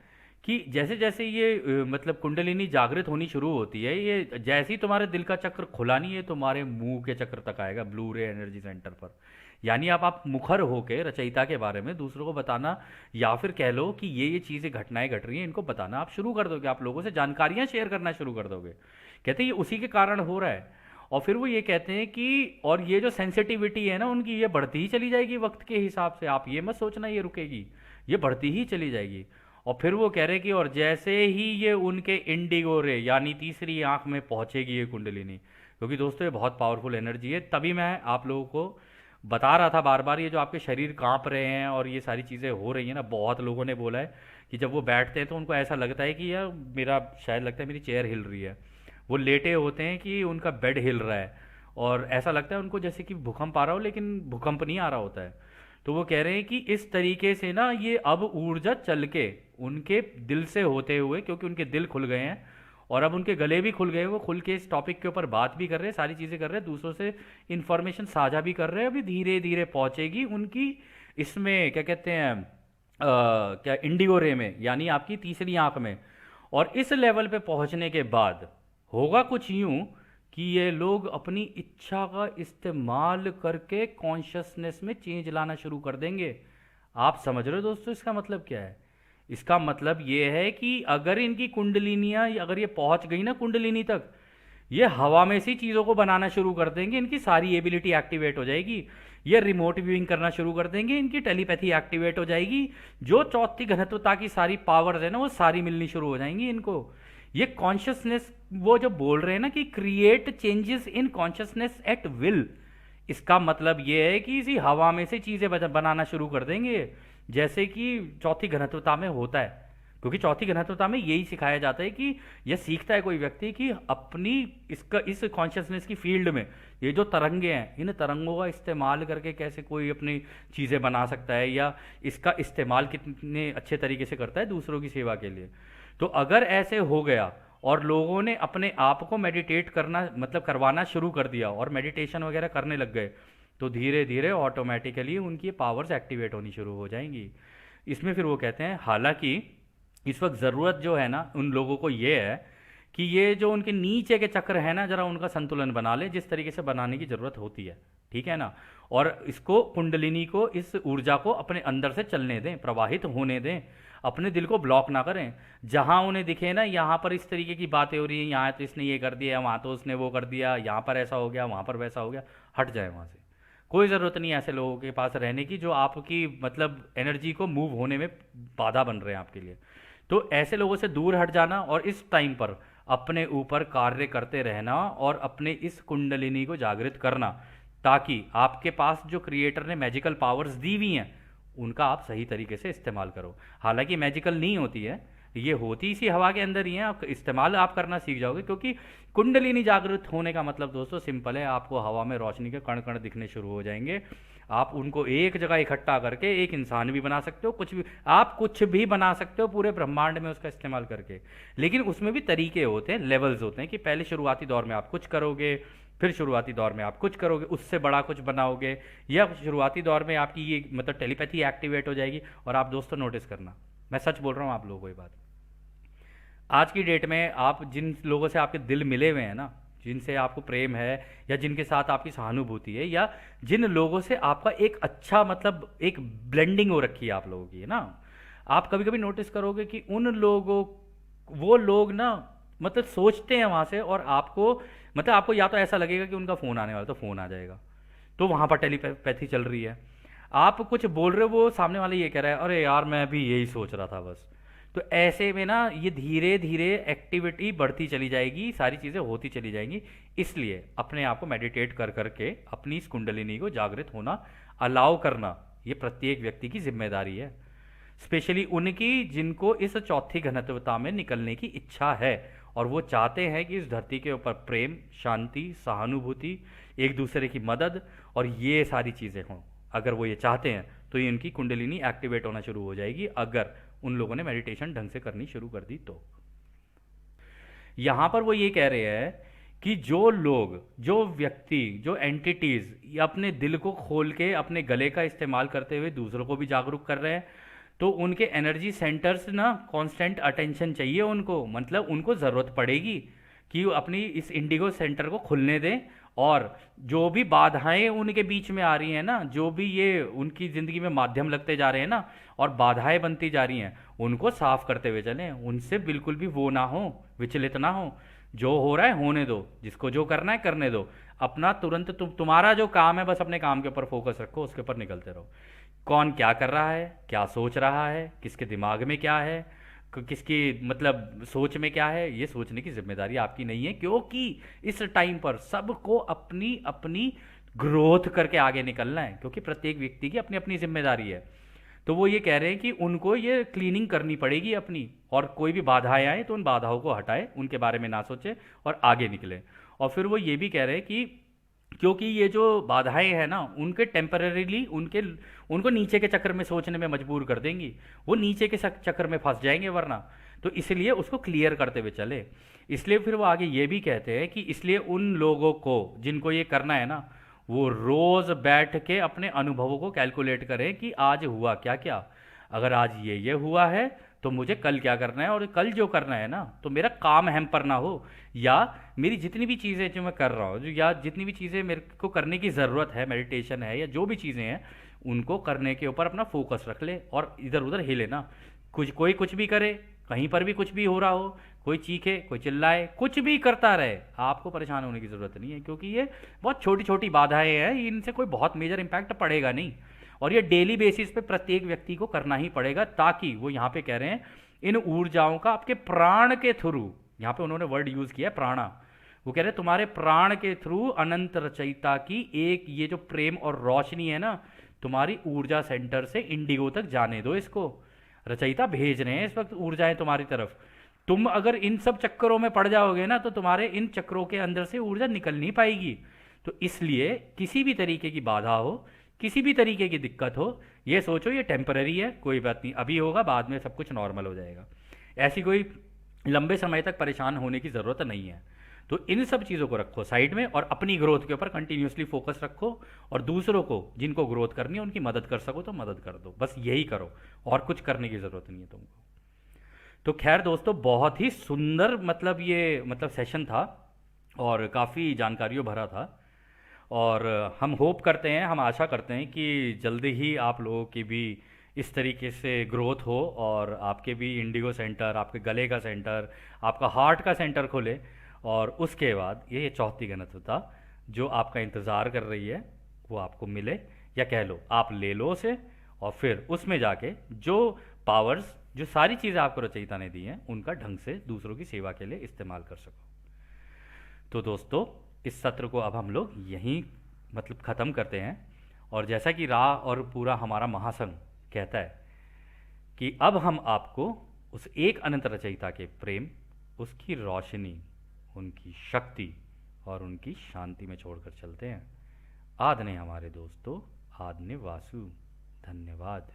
कि जैसे जैसे ये मतलब कुंडलिनी जागृत होनी शुरू होती है, ये जैसे ही तुम्हारे दिल का चक्र खुला नहीं है, तुम्हारे मुंह के चक्र तक आएगा, ब्लू रे एनर्जी सेंटर पर। यानी आप मुखर होके रचयिता के बारे में दूसरों को बताना, या फिर कह लो कि ये चीज़ें घटनाएं घट रही हैं इनको बताना आप शुरू कर दोगे, आप लोगों से जानकारियां शेयर करना शुरू कर दोगे। कहते हैं ये उसी के कारण हो रहा है। और फिर वो ये कहते हैं कि और ये जो सेंसिटिविटी है ना उनकी, ये बढ़ती ही चली जाएगी वक्त के हिसाब से। आप ये मत सोचना ये रुकेगी, ये बढ़ती ही चली जाएगी। और फिर वो कह रहे कि और जैसे ही ये उनके इंडिगो रे यानी तीसरी आंख में पहुंचेगी ये कुंडलिनी, क्योंकि दोस्तों ये बहुत पावरफुल एनर्जी है। तभी मैं आप लोगों को बता रहा था बार बार, ये जो आपके शरीर कांप रहे हैं और ये सारी चीज़ें हो रही हैं ना, बहुत लोगों ने बोला है कि जब वो बैठते हैं तो उनको ऐसा लगता है कि यार मेरा, शायद लगता है मेरी चेयर हिल रही है। वो लेटे होते हैं कि उनका बेड हिल रहा है, और ऐसा लगता है उनको जैसे कि भूकंप आ रहा हो, लेकिन भूकंप नहीं आ रहा होता है। तो वो कह रहे हैं कि इस तरीके से ना ये अब ऊर्जा चल के उनके दिल से होते हुए, क्योंकि उनके दिल खुल गए हैं और अब उनके गले भी खुल गए, वो खुल के इस टॉपिक के ऊपर बात भी कर रहे हैं, सारी चीज़ें कर रहे हैं, दूसरों से इन्फॉर्मेशन साझा भी कर रहे हैं। अभी धीरे धीरे पहुंचेगी उनकी इसमें क्या कहते हैं क्या इंडिगो रे में, यानी आपकी तीसरी आंख में। और इस लेवल पे पहुंचने के बाद होगा कुछ यूं कि ये लोग अपनी इच्छा का इस्तेमाल करके कॉन्शियसनेस में चेंज लाना शुरू कर देंगे। आप समझ रहे हो दोस्तों इसका मतलब क्या है? इसका मतलब ये है कि अगर इनकी कुंडलिनियाँ, अगर ये पहुंच गई ना कुंडलिनी तक, ये हवा में सी चीज़ों को बनाना शुरू कर देंगे, इनकी सारी एबिलिटी एक्टिवेट हो जाएगी। ये रिमोट व्यूइंग करना शुरू कर देंगे, इनकी टेलीपैथी एक्टिवेट हो जाएगी, जो चौथी घनत्वता की सारी पावर्स है ना वो सारी मिलनी शुरू हो जाएंगी इनको। ये कॉन्शियसनेस, वो जो बोल रहे हैं ना कि create changes in consciousness at will, इसका मतलब ये है कि इसी हवा में से चीज़ें बनाना शुरू कर देंगे, जैसे कि चौथी घनत्वता में होता है। क्योंकि चौथी घनत्वता में यही सिखाया जाता है कि यह सीखता है कोई व्यक्ति कि अपनी इस कॉन्शियसनेस की फील्ड में ये जो तरंगे हैं, इन तरंगों का इस्तेमाल करके कैसे कोई अपनी चीज़ें बना सकता है, या इसका इस्तेमाल कितने अच्छे तरीके से करता है दूसरों की सेवा के लिए। तो अगर ऐसे हो गया और लोगों ने अपने आप को मेडिटेट करना, मतलब करवाना शुरू कर दिया और मेडिटेशन वगैरह करने लग गए, तो धीरे धीरे ऑटोमेटिकली उनकी पावर्स एक्टिवेट होनी शुरू हो जाएंगी। इसमें फिर वो कहते हैं हालांकि इस वक्त ज़रूरत जो है ना उन लोगों को ये है कि ये जो उनके नीचे के चक्र है ना, ज़रा उनका संतुलन बना ले, जिस तरीके से बनाने की ज़रूरत होती है, ठीक है ना। और इसको कुंडलिनी को, इस ऊर्जा को अपने अंदर से चलने दें, प्रवाहित होने दें, अपने दिल को ब्लॉक ना करें। जहाँ उन्हें दिखे ना यहाँ पर इस तरीके की बातें हो रही हैं, यहाँ तो इसने ये कर दिया, वहाँ तो उसने वो कर दिया, यहाँ पर ऐसा हो गया, वहाँ पर वैसा हो गया, हट जाए वहाँ से। कोई ज़रूरत नहीं है ऐसे लोगों के पास रहने की जो आपकी मतलब एनर्जी को मूव होने में बाधा बन रहे हैं आपके लिए। तो ऐसे लोगों से दूर हट जाना और इस टाइम पर अपने ऊपर कार्य करते रहना और अपने इस कुंडलिनी को जागृत करना, ताकि आपके पास जो क्रिएटर ने मैजिकल पावर्स दी हुई हैं उनका आप सही तरीके से इस्तेमाल करो। हालांकि मैजिकल नहीं होती है, ये होती इसी हवा के अंदर ही है, आप इस्तेमाल आप करना सीख जाओगे। क्योंकि कुंडलिनी जागृत होने का मतलब दोस्तों सिंपल है, आपको हवा में रोशनी के कण कण दिखने शुरू हो जाएंगे। आप उनको एक जगह इकट्ठा करके एक इंसान भी बना सकते हो, कुछ भी आप कुछ भी बना सकते हो पूरे ब्रह्मांड में उसका इस्तेमाल करके। लेकिन उसमें भी तरीके होते हैं, लेवल्स होते हैं कि पहले शुरुआती दौर में आप कुछ करोगे, फिर शुरुआती दौर में आप कुछ करोगे, उससे बड़ा कुछ बनाओगे, या शुरुआती दौर में आपकी ये मतलब टेलीपैथी एक्टिवेट हो जाएगी। और आप दोस्तों नोटिस करना, मैं सच बोल रहा हूँ आप लोगों को ये बात, आज की डेट में आप जिन लोगों से आपके दिल मिले हुए हैं ना, जिनसे आपको प्रेम है, या जिनके साथ आपकी सहानुभूति है, या जिन लोगों से आपका एक अच्छा मतलब एक ब्लेंडिंग हो रखी है आप लोगों की, है ना, आप कभी कभी नोटिस करोगे कि उन लोगों, वो लोग ना मतलब सोचते हैं वहां से, और आपको मतलब आपको या तो ऐसा लगेगा कि उनका फ़ोन आने वाला, तो फ़ोन आ जाएगा, तो वहां पर टेलीपैथी चल रही है। आप कुछ बोल रहे हो, वो सामने वाला ये कह रहा है अरे यार मैं भी यही सोच रहा था बस। तो ऐसे में ना ये धीरे धीरे एक्टिविटी बढ़ती चली जाएगी, सारी चीज़ें होती चली जाएंगी। इसलिए अपने आप को मेडिटेट कर करके अपनी इस कुंडलिनी को जागृत होना अलाउ करना, ये प्रत्येक व्यक्ति की जिम्मेदारी है। स्पेशली उनकी जिनको इस चौथी घनत्वता में निकलने की इच्छा है, और वो चाहते हैं कि इस धरती के ऊपर प्रेम, शांति, सहानुभूति, एक दूसरे की मदद और ये सारी चीज़ें हों। अगर वो ये चाहते हैं तो ये उनकी कुंडलिनी एक्टिवेट होना शुरू हो जाएगी, अगर उन लोगों ने मेडिटेशन ढंग से करनी शुरू कर दी तो। यहाँ पर वो ये कह रहे हैं कि जो लोग, जो व्यक्ति, जो एंटिटीज अपने दिल को खोल के अपने गले का इस्तेमाल करते हुए दूसरों को भी जागरूक कर रहे हैं, तो उनके एनर्जी सेंटर्स ना कांस्टेंट अटेंशन चाहिए उनको, मतलब उनको ज़रूरत पड़ेगी कि वो अपनी इस इंडिगो सेंटर को खुलने दें, और जो भी बाधाएं उनके बीच में आ रही हैं ना, जो भी ये उनकी ज़िंदगी में माध्यम लगते जा रहे हैं ना, और बाधाएं बनती जा रही हैं, उनको साफ करते हुए चलें। उनसे बिल्कुल भी वो ना हो, विचलित ना हो। जो हो रहा है होने दो, जिसको जो करना है करने दो, अपना तुरंत तुम्हारा जो काम है बस अपने काम के ऊपर फोकस रखो, उसके ऊपर निकलते रहो। कौन क्या कर रहा है, क्या सोच रहा है, किसके दिमाग में क्या है, किसकी मतलब सोच में क्या है, ये सोचने की जिम्मेदारी आपकी नहीं है, क्योंकि इस टाइम पर सबको अपनी अपनी ग्रोथ करके आगे निकलना है, क्योंकि प्रत्येक व्यक्ति की अपनी अपनी जिम्मेदारी है। तो वो ये कह रहे हैं कि उनको ये क्लीनिंग करनी पड़ेगी अपनी, और कोई भी बाधाएं आए तो उन बाधाओं को हटाए, उनके बारे में ना सोचे और आगे निकले। और फिर वो ये भी कह रहे हैं कि क्योंकि ये जो बाधाएं हैं ना, उनके टेम्पररीली उनके उनको नीचे के चक्कर में सोचने में मजबूर कर देंगी, वो नीचे के चक्कर में फंस जाएंगे वरना। तो इसलिए उसको क्लियर करते हुए चले। इसलिए फिर वो आगे ये भी कहते हैं कि इसलिए उन लोगों को जिनको ये करना है ना, वो रोज बैठ के अपने अनुभवों को कैलकुलेट करें कि आज हुआ क्या क्या। अगर आज ये हुआ है तो मुझे कल क्या करना है, और कल जो करना है ना, तो मेरा काम हैम्पर ना हो, या मेरी जितनी भी चीज़ें जो मैं कर रहा हूँ, या जितनी भी चीज़ें मेरे को करने की ज़रूरत है, मेडिटेशन है या जो भी चीज़ें हैं, उनको करने के ऊपर अपना फोकस रख ले, और इधर उधर हिले ना। कोई कुछ भी करे, कहीं पर भी कुछ भी हो रहा हो, कोई चीखे, कोई चिल्लाए, कुछ भी करता रहे, आपको परेशान होने की ज़रूरत नहीं है, क्योंकि ये बहुत छोटी छोटी बाधाएं हैं, इनसे कोई बहुत मेजर इम्पैक्ट पड़ेगा नहीं। और ये डेली बेसिस पे प्रत्येक व्यक्ति को करना ही पड़ेगा, ताकि वो यहाँ पे कह रहे हैं इन ऊर्जाओं का आपके प्राण के थ्रू, यहाँ पे उन्होंने वर्ड यूज़ किया है प्राणा, वो कह रहे हैं तुम्हारे प्राण के थ्रू अनंत रचयिता की एक ये जो प्रेम और रोशनी है ना, तुम्हारी ऊर्जा सेंटर से इंडिगो तक जाने दो इसको। रचयिता भेज रहे हैं इस वक्त ऊर्जाएं तुम्हारी तरफ। तुम अगर इन सब चक्करों में पड़ जाओगे ना, तो तुम्हारे इन चक्रों के अंदर से ऊर्जा निकल नहीं पाएगी। तो इसलिए किसी भी तरीके की बाधा हो, किसी भी तरीके की दिक्कत हो, ये सोचो ये टेम्पररी है, कोई बात नहीं, अभी होगा, बाद में सब कुछ नॉर्मल हो जाएगा। ऐसी कोई लंबे समय तक परेशान होने की ज़रूरत नहीं है। तो इन सब चीज़ों को रखो साइड में, और अपनी ग्रोथ के ऊपर कंटिन्यूसली फोकस रखो, और दूसरों को जिनको ग्रोथ करनी है उनकी मदद कर सको तो मदद कर दो, बस यही करो, और कुछ करने की ज़रूरत नहीं है तुमको। तो खैर दोस्तों, बहुत ही सुंदर मतलब ये मतलब सेशन था, और काफ़ी जानकारियों भरा था। और हम होप करते हैं, हम आशा करते हैं कि जल्दी ही आप लोगों की भी इस तरीके से ग्रोथ हो, और आपके भी इंडिगो सेंटर, आपके गले का सेंटर, आपका हार्ट का सेंटर खुले, और उसके बाद ये चौथी घनत्वता जो आपका इंतज़ार कर रही है वो आपको मिले, या कह लो आप ले लो उसे, और फिर उसमें जाके जो पावर्स, जो सारी चीज़ें आपको रचयिता ने दी हैं, उनका ढंग से दूसरों की सेवा के लिए इस्तेमाल कर सको। तो दोस्तों, इस सत्र को अब हम लोग यहीं मतलब ख़त्म करते हैं। और जैसा कि रा और पूरा हमारा महासंघ कहता है कि अब हम आपको उस एक अनंत रचयिता के प्रेम, उसकी रोशनी, उनकी शक्ति और उनकी शांति में छोड़कर चलते हैं। आदने हमारे दोस्तों, आदने वासु। धन्यवाद।